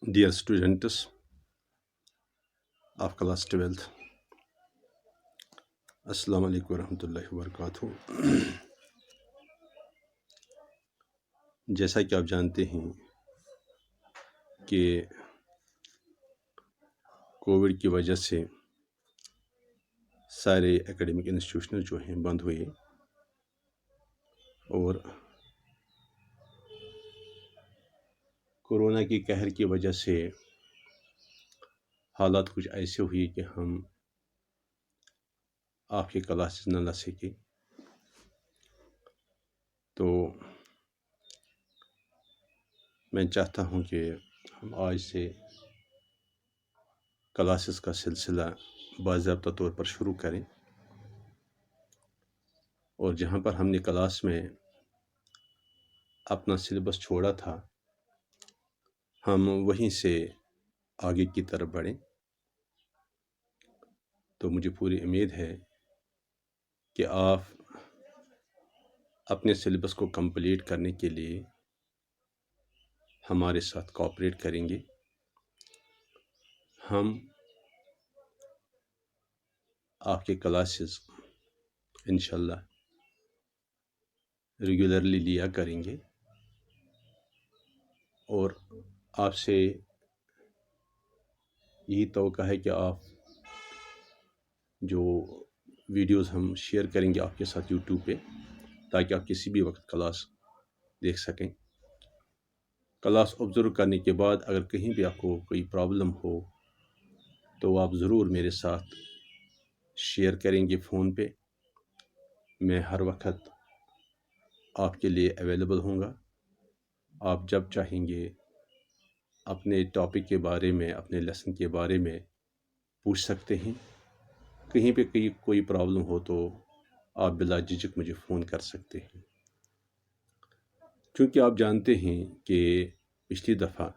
Dear students of class 12th, Assalamu alaikum warahmatullahi wabarakatuh. جیسا کہ آپ جانتے ہیں کہ کووڈ کی وجہ سے سارے اکیڈمک انسٹیٹیوشن جو ہیں بند ہوئے اور کورونا کی قہر کی وجہ سے حالات کچھ ایسے ہوئے کہ ہم آپ کے کلاسز نہ لے سکے. تو میں چاہتا ہوں کہ ہم آج سے کلاسز کا سلسلہ باضابطہ طور پر شروع کریں اور جہاں پر ہم نے کلاس میں اپنا سلیبس چھوڑا تھا ہم وہیں سے آگے کی طرف بڑھیں. تو مجھے پوری امید ہے کہ آپ اپنے سلیبس کو کمپلیٹ کرنے کے لیے ہمارے ساتھ کوآپریٹ کریں گے. ہم آپ کے کلاسز انشاءاللہ ریگولرلی لیا کریں گے اور آپ سے یہی توقع ہے کہ آپ جو ویڈیوز ہم شیئر کریں گے آپ کے ساتھ یوٹیوب پہ تاکہ آپ کسی بھی وقت کلاس دیکھ سکیں. کلاس آبزرو کرنے کے بعد اگر کہیں بھی آپ کو کوئی پرابلم ہو تو آپ ضرور میرے ساتھ شیئر کریں گے فون پہ. میں ہر وقت آپ کے لیے اویلیبل ہوں گا. آپ جب چاہیں گے اپنے ٹاپک کے بارے میں اپنے لیسن کے بارے میں پوچھ سکتے ہیں. کہیں پہ کوئی پرابلم ہو تو آپ بلا جھجک مجھے فون کر سکتے ہیں. چونکہ آپ جانتے ہیں کہ پچھلی دفعہ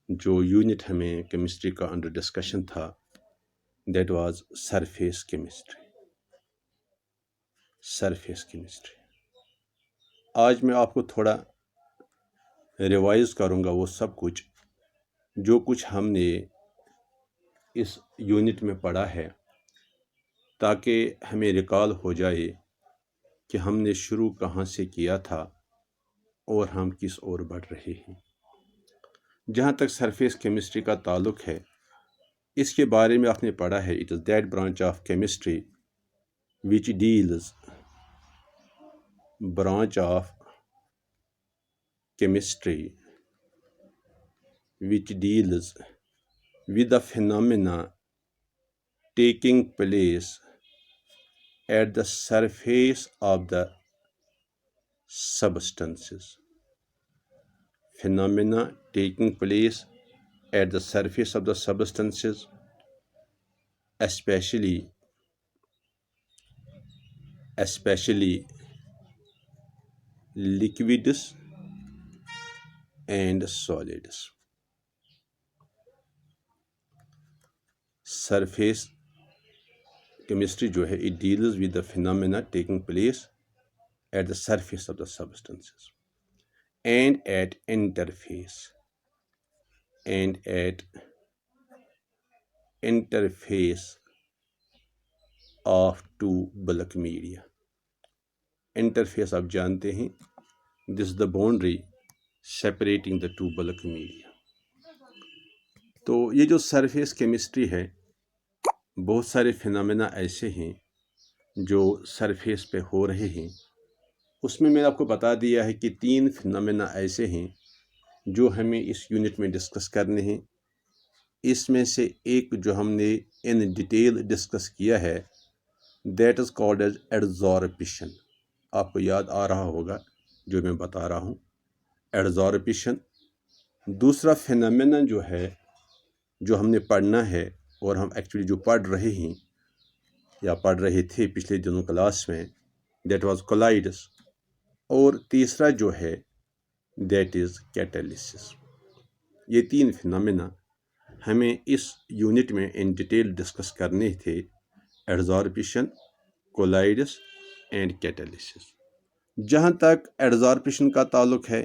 جو یونٹ ہمیں کیمسٹری کا انڈر ڈسکشن تھا دیٹ واز سرفیس کیمسٹری. آج میں آپ کو تھوڑا ریوائز کروں گا وہ سب کچھ جو کچھ ہم نے اس یونٹ میں پڑھا ہے تاکہ ہمیں ریکال ہو جائے کہ ہم نے شروع کہاں سے کیا تھا اور ہم کس اور بڑھ رہے ہیں. جہاں تک سرفیس کیمسٹری کا تعلق ہے اس کے بارے میں آپ نے پڑھا ہے it is that branch of chemistry which deals branch of chemistry which deals with the phenomena taking place at the surface of the substances. Phenomena taking place at the surface of the substances, especially liquids and solids. Surface chemistry جو ہے it deals with the phenomena taking place at the surface of the substances and at interface of two bulk media. Interface آپ جانتے ہیں this is the boundary separating the two bulk media. تو یہ جو surface chemistry ہے بہت سارے phenomena ایسے ہیں جو سرفیس پہ ہو رہے ہیں. اس میں آپ کو بتا دیا ہے کہ 3 فینامنا ایسے ہیں جو ہمیں اس یونٹ میں ڈسکس کرنے ہیں. اس میں سے ایک جو ہم نے ان ڈیٹیل ڈسکس کیا ہے دیٹ از کالڈ ایز ایڈزارپشن. آپ کو یاد آ رہا ہوگا جو میں بتا رہا ہوں ایڈزارپشن. دوسرا فینامنا جو ہے جو ہم نے پڑھنا ہے اور ہم ایکچولی جو پڑھ رہے ہیں یا پڑھ رہے تھے پچھلے دنوں کلاس میں دیٹ واز کولائڈس. اور تیسرا جو ہے دیٹ از کیٹالسس. یہ 3 فینامنا ہمیں اس یونٹ میں ان ڈیٹیل ڈسکس کرنے تھے ایڈزارپشن کولائڈس اینڈ کیٹالسس. جہاں تک ایڈزارپشن کا تعلق ہے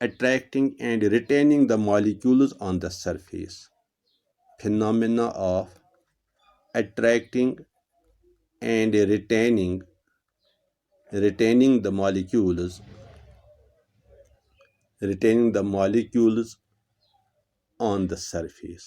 attracting and retaining the molecules on the surface. Phenomena of attracting and retaining the molecules on the surface.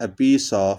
a piece of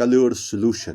colored solution,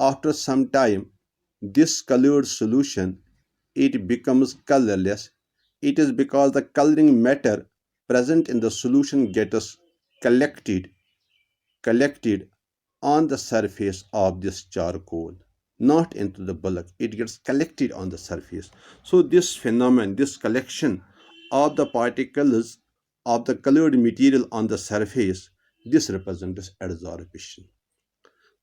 after some time this colored solution it becomes colorless. It is because the coloring matter present in the solution gets collected on the surface of this charcoal, not into the bulk. It gets collected on the surface. So this phenomenon, this collection of the particles of the colored material on the surface, this represents adsorption.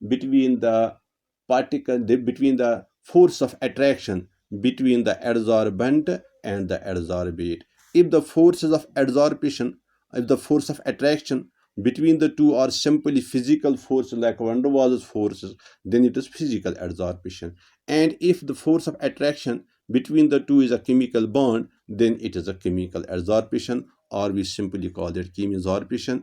between the force of attraction between the adsorbent and the adsorbate. If the forces of adsorption, if the force of attraction between the two are simply physical forces like van der Waals forces, then it is physical adsorption. And if the force of attraction between the two is a chemical bond, then it is a chemical adsorption, or we simply call it chemisorption.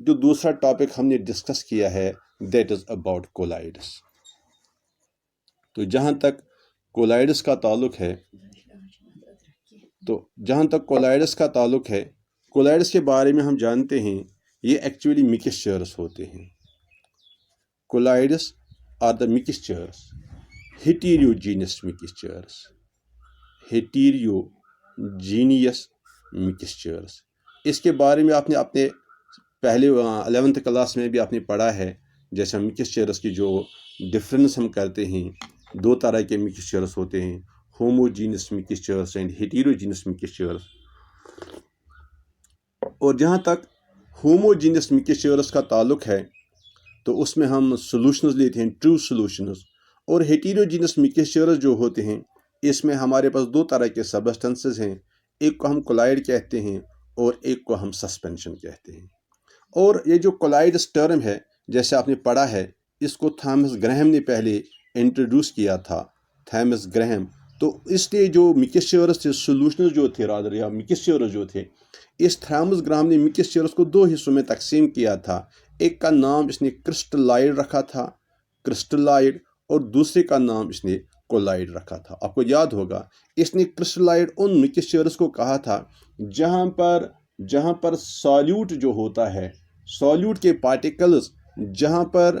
جو دوسرا topic ہم نے discuss کیا ہے that is about کولائڈس. تو جہاں تک کولائڈس کا تعلق ہے کولائڈس کے بارے میں ہم جانتے ہیں یہ ایکچولی مکسچرز ہوتے ہیں. کولائڈس آر دا مکسچرز ہیٹیروجینس مکسچرز. اس کے بارے میں آپ نے اپنے پہلے 11th کلاس میں بھی آپ نے پڑھا ہے. جیسے مکسچرز کی جو ڈفرینس ہم کرتے ہیں، دو طرح کے مکسچرز ہوتے ہیں، ہوموجینس مکسچرز اینڈ ہیٹیروجینس مکسچرز. اور جہاں تک ہوموجینس مکسچرز کا تعلق ہے تو اس میں ہم سولوشنز لیتے ہیں، ٹرو سولوشنز. اور ہیٹیروجینس مکسچرز جو ہوتے ہیں اس میں ہمارے پاس دو طرح کے سبسٹنسز ہیں، ایک کو ہم کولائڈ کہتے ہیں اور ایک کو ہم سسپینشن کہتے ہیں. اور یہ جو کولائڈس ٹرم ہے جیسے آپ نے پڑھا ہے، اس کو تھامس گرہم نے پہلے انٹروڈیوس کیا تھا. تھامس گرہم. تو اس لیے جو مکسچرز تھے، سولوشنز جو تھے رادر یا مکسچرز جو تھے، اس تھامس گرہم نے مکسچرز کو دو حصوں میں تقسیم کیا تھا. ایک کا نام اس نے کرسٹلائڈ رکھا تھا، کرسٹلائڈ، اور دوسرے کا نام اس نے کولائڈ رکھا تھا. آپ کو یاد ہوگا اس نے کرسٹلائڈ ان مکسچرز کو کہا تھا جہاں پر سالیوٹ جو ہوتا ہے، سالیوٹ کے پارٹیکلز جہاں پر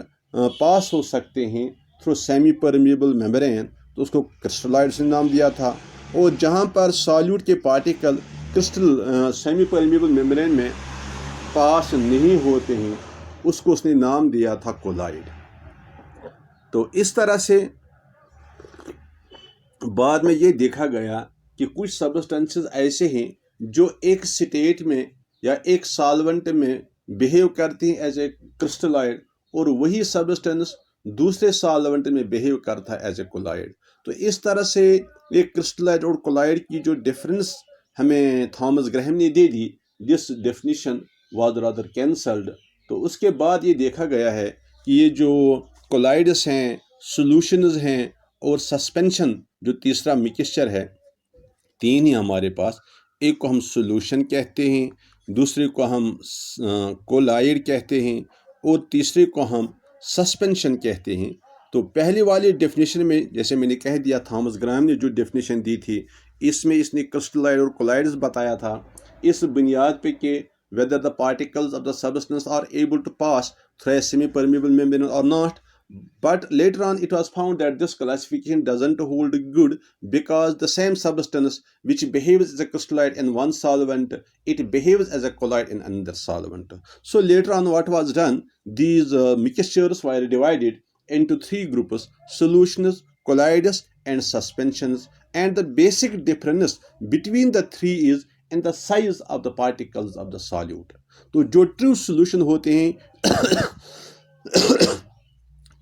پاس ہو سکتے ہیں تھرو سیمی پرمیبل میمبرین، تو اس کو کرسٹلائڈ سے نام دیا تھا. اور جہاں پر سالیوٹ کے پارٹیکل سیمی پرمیبل میمبرین میں پاس نہیں ہوتے ہیں اس کو اس نے نام دیا تھا کولائڈ. تو اس طرح سے بعد میں یہ دیکھا گیا کہ کچھ سبسٹنسز ایسے ہیں جو ایک سٹیٹ میں یا ایک سالونٹ میں بیہیو کرتی ہیں ایز اے کرسٹلائڈ، اور وہی سبسٹنس دوسرے سالونٹ میں بیہیو کرتا ہے ایز اے کولائڈ. تو اس طرح سے ایک کرسٹلائڈ اور کولائڈ کی جو ڈفرینس ہمیں تھامس گرہم نے دے دی، this definition was rather cancelled. تو اس کے بعد یہ دیکھا گیا ہے کہ یہ جو کولائڈس ہیں، سولوشنز ہیں اور سسپینشن جو تیسرا مکسچر ہے، تین ہی ہمارے پاس. ایک کو ہم سولوشن کہتے ہیں، دوسرے کو ہم کولائڈ کہتے ہیں، اور تیسرے کو ہم سسپینشن کہتے ہیں. تو پہلے والی ڈیفینیشن میں جیسے میں نے کہہ دیا، تھامس گرہم نے جو ڈیفینیشن دی تھی اس میں اس نے کرسٹلائڈ اور کولائڈز بتایا تھا اس بنیاد پہ کہ whether the particles of the substance are able to pass through a semi-permeable membrane or not. But later on it was found that this classification doesn't hold good because the same substance which behaves as a crystalloid in one solvent, it behaves as a colloid in another solvent. So later on what was done, these mixtures were divided into three groups: solutions, colloids and suspensions. And the basic difference between the three is in the size of the particles of the solute. تو جو true solution ہوتے ہیں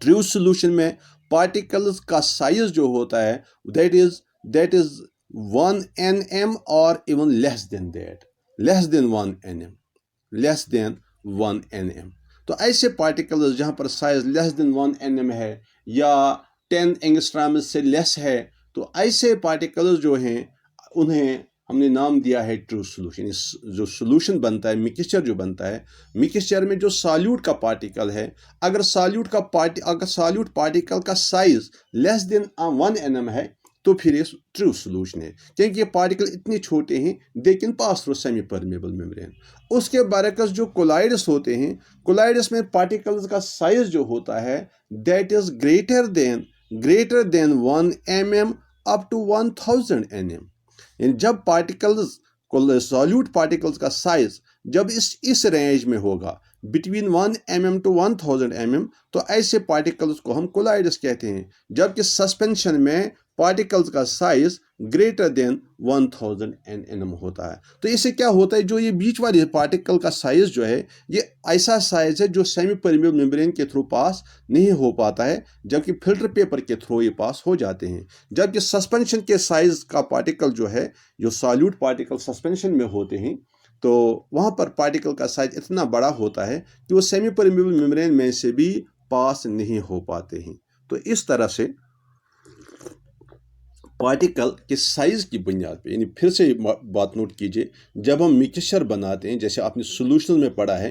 true solution میں particles کا size جو ہوتا ہے that is 1 nm اور even less than that, less than 1 nm. تو ایسے پارٹیکلز جہاں پر سائز لیس دین 1 nm ہے یا 10 اینگسٹرامز سے لیس ہے، تو ایسے پارٹیکلز جو ہیں انہیں ہم نے نام دیا ہے ٹرو سولوشن. جو سولوشن بنتا ہے، مکسچر جو بنتا ہے، مکسچر میں جو سالیوٹ کا پارٹیکل ہے، اگر سالیوٹ پارٹیکل کا سائز لیس دین 1 nm ہے تو پھر یہ ٹرو سولوشن ہے، کیونکہ یہ پارٹیکل اتنے چھوٹے ہیں they can pass through semipermeable membrane. اس کے برعکس جو کولائڈس ہوتے ہیں، کولائڈس میں پارٹیکلز کا سائز جو ہوتا ہے that is greater than 1 mm up to 1000 nm. یعنی جب سالیوٹ پارٹیکلز کا سائز جب اس رینج میں ہوگا بٹوین 1 mm ٹو 1000 mm، تو ایسے پارٹیکلز کو ہم کولائڈس کہتے ہیں. جبکہ سسپینشن میں پارٹیکلز کا سائز گریٹر دین 1000 nm ہوتا ہے. تو اس سے کیا ہوتا ہے، جو یہ بیچ والی پارٹیکل کا سائز جو ہے یہ ایسا سائز ہے جو سیمی پرمیبل میمبرین کے تھرو پاس نہیں ہو پاتا ہے، جبکہ فلٹر پیپر کے تھرو یہ پاس ہو جاتے ہیں. جبکہ سسپینشن کے سائز کا پارٹیکل جو ہے، جو سالیوٹ پارٹیکل سسپینشن میں ہوتے ہیں، تو وہاں پر پارٹیکل کا سائز اتنا بڑا ہوتا ہے کہ وہ سیمی پرمیبل میمبرین میں سے بھی پاس نہیں ہو پاتے ہیں. تو اس طرح سے پارٹیکل کے سائز کی بنیاد پہ، یعنی پھر سے بات نوٹ کیجئے، جب ہم مکسچر بناتے ہیں جیسے آپ نے سولوشن میں پڑھا ہے،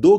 2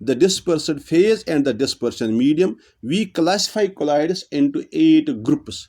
the dispersed phase and the dispersion medium we classify colloids into 8 groups।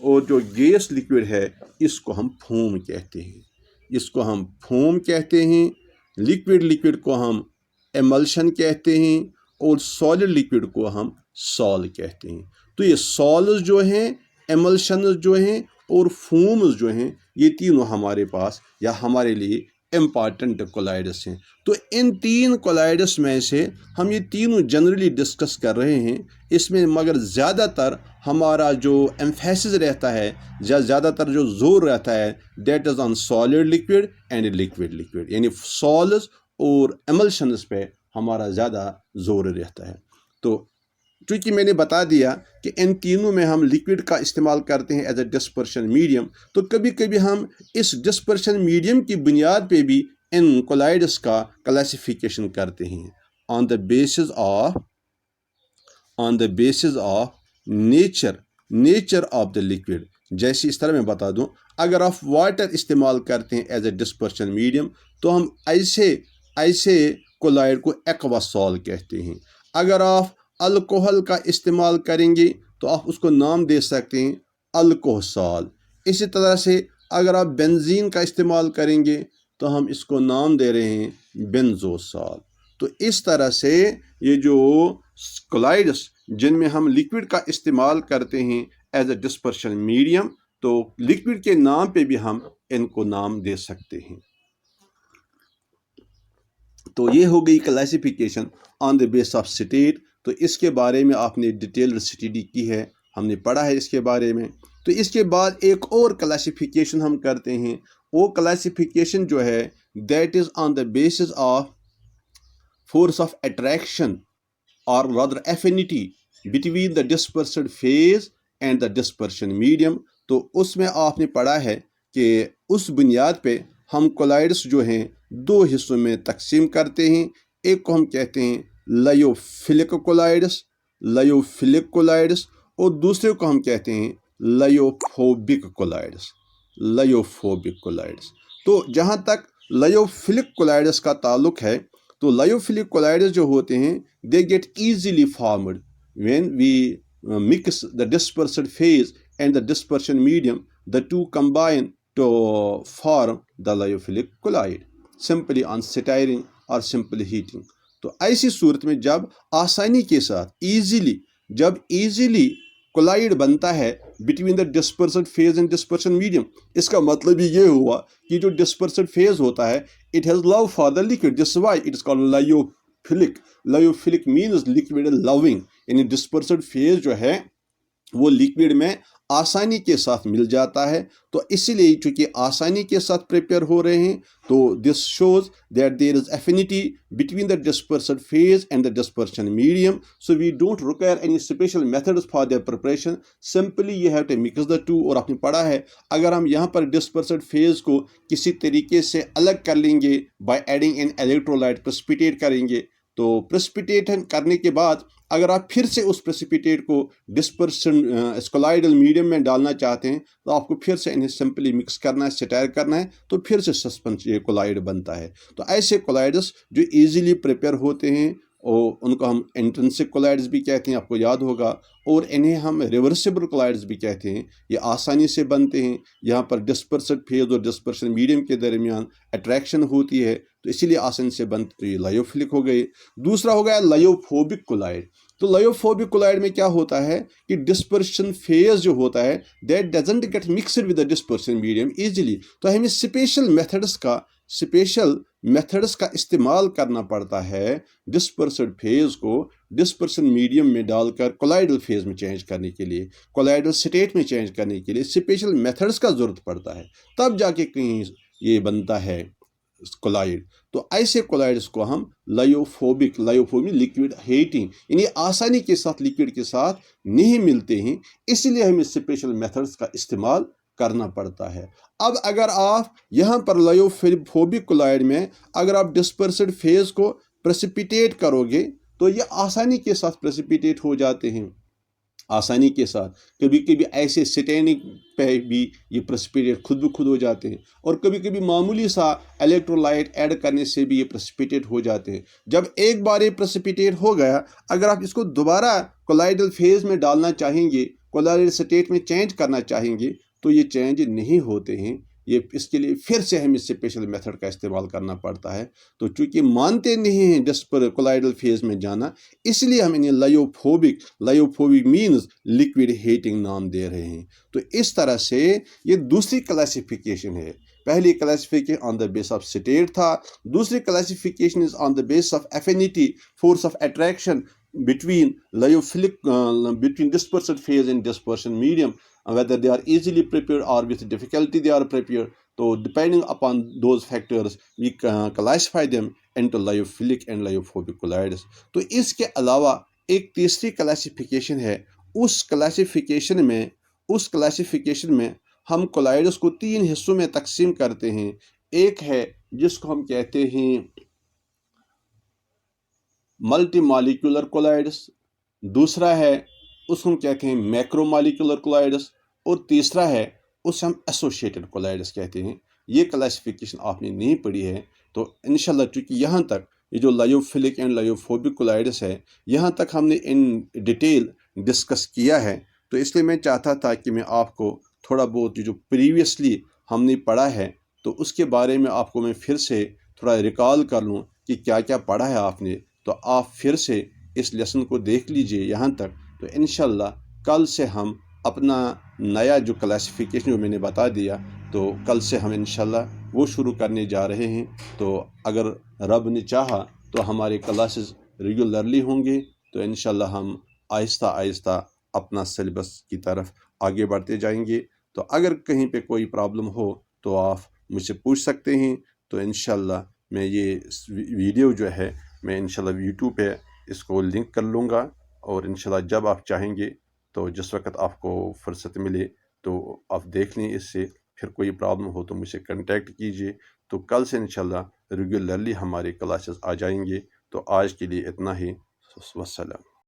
اور جو گیس لکوڈ ہے اس کو ہم فوم کہتے ہیں، اس کو ہم فوم کہتے ہیں۔ لکوڈ کو ہم ایملشن کہتے ہیں اور سالڈ لکوڈ کو ہم سال کہتے ہیں۔ تو یہ سالز جو ہیں، ایملشنز جو ہیں اور فومز جو ہیں، یہ تینوں ہمارے پاس یا ہمارے لیے امپارٹنٹ کولائڈس ہیں۔ تو ان تین کولائڈس میں سے ہم یہ تینوں جنرلی ڈسکس کر رہے ہیں، اس میں مگر زیادہ تر ہمارا جو ایمفیسس رہتا ہے یا زیادہ تر جو زور رہتا ہے that is on solid liquid and liquid, یعنی سالز اور ایملشنز پہ ہمارا زیادہ زور رہتا ہے۔ تو چونکہ میں نے بتا دیا کہ ان تینوں میں ہم لکوڈ کا استعمال کرتے ہیں ایز اے ڈسپرشن میڈیم، تو کبھی کبھی ہم اس ڈسپرشن میڈیم کی بنیاد پہ بھی ان کولائڈس کا کلاسیفیکیشن کرتے ہیں on the basis of nature of the liquid. جیسے اس طرح میں بتا دوں، اگر آپ واٹر استعمال کرتے ہیں ایز اے ڈسپرشن میڈیم تو ہم ایسے کولائڈ کو ایکوا سال کہتے ہیں۔ اگر آپ الکوہل کا استعمال کریں گے تو آپ اس کو نام دے سکتے ہیں الکوسال۔ اسی طرح سے اگر آپ بنزین کا استعمال کریں گے تو ہم اس کو نام دے رہے ہیں بنزوسال۔ تو اس طرح سے یہ جو کولائڈس جن میں ہم لکوڈ کا استعمال کرتے ہیں ایز اے ڈسپرشن میڈیم، تو لکوڈ کے نام پہ بھی ہم ان کو نام دے سکتے ہیں۔ تو یہ ہو گئی classification on the basis of state. تو اس کے بارے میں آپ نے ڈیٹیلڈ اسٹڈی کی ہے، ہم نے پڑھا ہے اس کے بارے میں۔ تو اس کے بعد ایک اور کلاسیفیکیشن ہم کرتے ہیں، وہ کلاسیفیکیشن جو ہے that is on the basis of force of attraction اور rather affinity between the dispersed phase and the dispersion medium. تو اس میں آپ نے پڑھا ہے کہ اس بنیاد پہ ہم کولائڈس جو ہیں دو حصوں میں تقسیم کرتے ہیں۔ ایک کو ہم کہتے ہیں لائیوفلک کولائڈس اور دوسرے کو ہم کہتے ہیں لائیوفوبک کولائڈس۔ تو جہاں تک لائیوفلک کولائڈس کا تعلق ہے تو لائیوفلک کولائڈس جو ہوتے ہیں they get easily formed when we mix the dispersed phase and the dispersion medium, the two combine to form the lyophilic colloid simply on stirring اور سمپل ہیٹنگ۔ تو ایسی صورت میں جب آسانی کے ساتھ ایزیلی کولائڈ بنتا ہے between the dispersed phase and dispersion medium, اس کا مطلب یہ ہوا کہ جو ڈسپرسڈ فیز ہوتا ہے it has love for the liquid, this why it is called lyophilic means liquid loving, یعنی ڈسپرسڈ فیز جو ہے وہ لکوڈ میں آسانی کے ساتھ مل جاتا ہے۔ تو اسی لیے چونکہ آسانی کے ساتھ پریپیئر ہو رہے ہیں تو this shows that there is affinity between the dispersed phase and the dispersion medium, so we don't require any special methods for their preparation, simply you have to mix the two. اور آپ نے پڑھا ہے اگر ہم یہاں پر dispersed phase کو کسی طریقے سے الگ کر لیں گے بائی ایڈنگ ان الیکٹرولائٹ، پریسپیٹیٹ کریں گے، تو پریسپیٹیٹ کرنے کے بعد اگر آپ پھر سے اس پریسپیٹیٹ کو ڈسپرشن کولائڈل میڈیم میں ڈالنا چاہتے ہیں تو آپ کو پھر سے انہیں سمپلی مکس کرنا ہے، سٹائر کرنا ہے، تو پھر سے سسپنس یہ کولائڈ بنتا ہے۔ تو ایسے کولائڈس جو ایزیلی پریپیئر ہوتے ہیں اور ان کو ہم انٹرنسک کولائڈس بھی کہتے ہیں، آپ کو یاد ہوگا، اور انہیں ہم ریورسیبل کولائڈس بھی کہتے ہیں۔ یہ آسانی سے بنتے ہیں، یہاں پر ڈسپرسڈ فیز اور ڈسپرشن میڈیم کے درمیان اٹریکشن ہوتی ہے، تو اسی لیے آسانی سے بنتے، تو یہ لائیوفلک ہو گئے۔ دوسرا ہو گیا لائیوفوبک کولائڈ۔ تو لائیوفوبک کولائڈ میں کیا ہوتا ہے کہ ڈسپرشن فیز جو ہوتا ہے that doesn't get mixed with the dispersion medium easily, تو ہمیں اسپیشل میتھڈس کا استعمال کرنا پڑتا ہے ڈسپرسڈ فیز کو ڈسپرشن میڈیم میں ڈال کر کولائڈل فیز میں چینج کرنے کے لیے، کولائڈل سٹیٹ میں چینج کرنے کے لیے اسپیشل میتھڈس کا ضرورت پڑتا ہے، تب جا کے کہیں یہ بنتا ہے کولائڈ۔ تو ایسے کولائڈس کو ہم لائیوفوبک لکوڈ ہیٹنگ، یعنی آسانی کے ساتھ لکوڈ کے ساتھ نہیں ملتے ہیں، اس لیے ہمیں اسپیشل میتھڈس کا استعمال کرنا پڑتا ہے۔ اب اگر آپ یہاں پر لائیوفوبک کولائڈ میں اگر آپ ڈسپرسڈ فیز کو پریسپیٹیٹ کرو گے تو یہ آسانی کے ساتھ پریسپیٹیٹ ہو جاتے ہیں، آسانی کے ساتھ. کبھی کبھی ایسے سٹینڈنگ پہ بھی یہ پریسپیٹیٹ خود بخود ہو جاتے ہیں، اور کبھی کبھی معمولی سا الیکٹرولائٹ ایڈ کرنے سے بھی یہ پریسپیٹیٹ ہو جاتے ہیں. جب ایک بار یہ پریسپیٹیٹ ہو گیا، اگر آپ اس کو دوبارہ کولائڈل فیز میں ڈالنا چاہیں گے، کولائڈل سٹیٹ میں چینج کرنا چاہیں گے، تو یہ چینج نہیں ہوتے ہیں. یہ اس کے لیے پھر سے ہمیں اسپیشل میتھڈ کا استعمال کرنا پڑتا ہے. تو چونکہ مانتے نہیں ہیں ڈسپر کولائڈل فیز میں جانا، اس لیے ہم انہیں لائیوفوبک مینز لکوڈ ہیٹنگ نام دے رہے ہیں. تو اس طرح سے یہ دوسری کلاسیفیکیشن ہے. پہلی classification on the basis of state تھا، دوسری classification is on the basis of affinity, force of attraction between lyophilic between dispersed phase and dispersion medium, whether they are easily prepared or with difficulty they are prepared. So depending upon those factors we classify them into lyophilic and lyophobic colloids. تو اس کے علاوہ ایک تیسری classification ہے. اس classification میں ہم کولائڈس کو 3 حصوں میں تقسیم کرتے ہیں. ایک ہے جس کو ہم کہتے ہیں ملٹی مالیکولر کولائڈس، دوسرا ہے اس کو ہم کہتے ہیں میکرو مالیکولر کولائڈس، اور تیسرا ہے اس ہم ایسوشیٹڈ کولائڈس کہتے ہیں. یہ کلاسیفیکیشن آپ نے نہیں پڑھی ہے، تو انشاءاللہ چونکہ یہاں تک یہ جو لائیوفلک اینڈ لائیوفوبک کولائڈس ہے یہاں تک ہم نے ان ڈیٹیل ڈسکس کیا ہے. تو اس لیے میں چاہتا تھا کہ میں آپ کو تھوڑا بہت جو پریویسلی ہم نے پڑھا ہے تو اس کے بارے میں آپ کو میں پھر سے تھوڑا ریکال کر لوں کہ کیا کیا پڑھا ہے آپ نے. تو آپ پھر سے اس لیسن کو دیکھ لیجئے یہاں تک. تو انشاءاللہ کل سے ہم اپنا نیا جو کلاسیفیکیشن جو میں نے بتا دیا، تو کل سے ہم انشاءاللہ وہ شروع کرنے جا رہے ہیں. تو اگر رب نے چاہا تو ہمارے کلاسز ریگولرلی ہوں گے. تو انشاءاللہ ہم آہستہ آہستہ اپنا سلیبس کی طرف آگے بڑھتے جائیں گے. تو اگر کہیں پہ کوئی پرابلم ہو تو آپ مجھ سے پوچھ سکتے ہیں. تو انشاءاللہ میں یہ ویڈیو جو ہے میں انشاءاللہ یوٹیوب پہ اس کو لنک کر لوں گا، اور انشاءاللہ جب آپ چاہیں گے تو جس وقت آپ کو فرصت ملے تو آپ دیکھ لیں اس سے. پھر کوئی پرابلم ہو تو مجھ سے کنٹیکٹ کیجئے. تو کل سے انشاءاللہ ریگولرلی ہمارے کلاسز آ جائیں گے. تو آج کے لیے اتنا ہی. والسلام.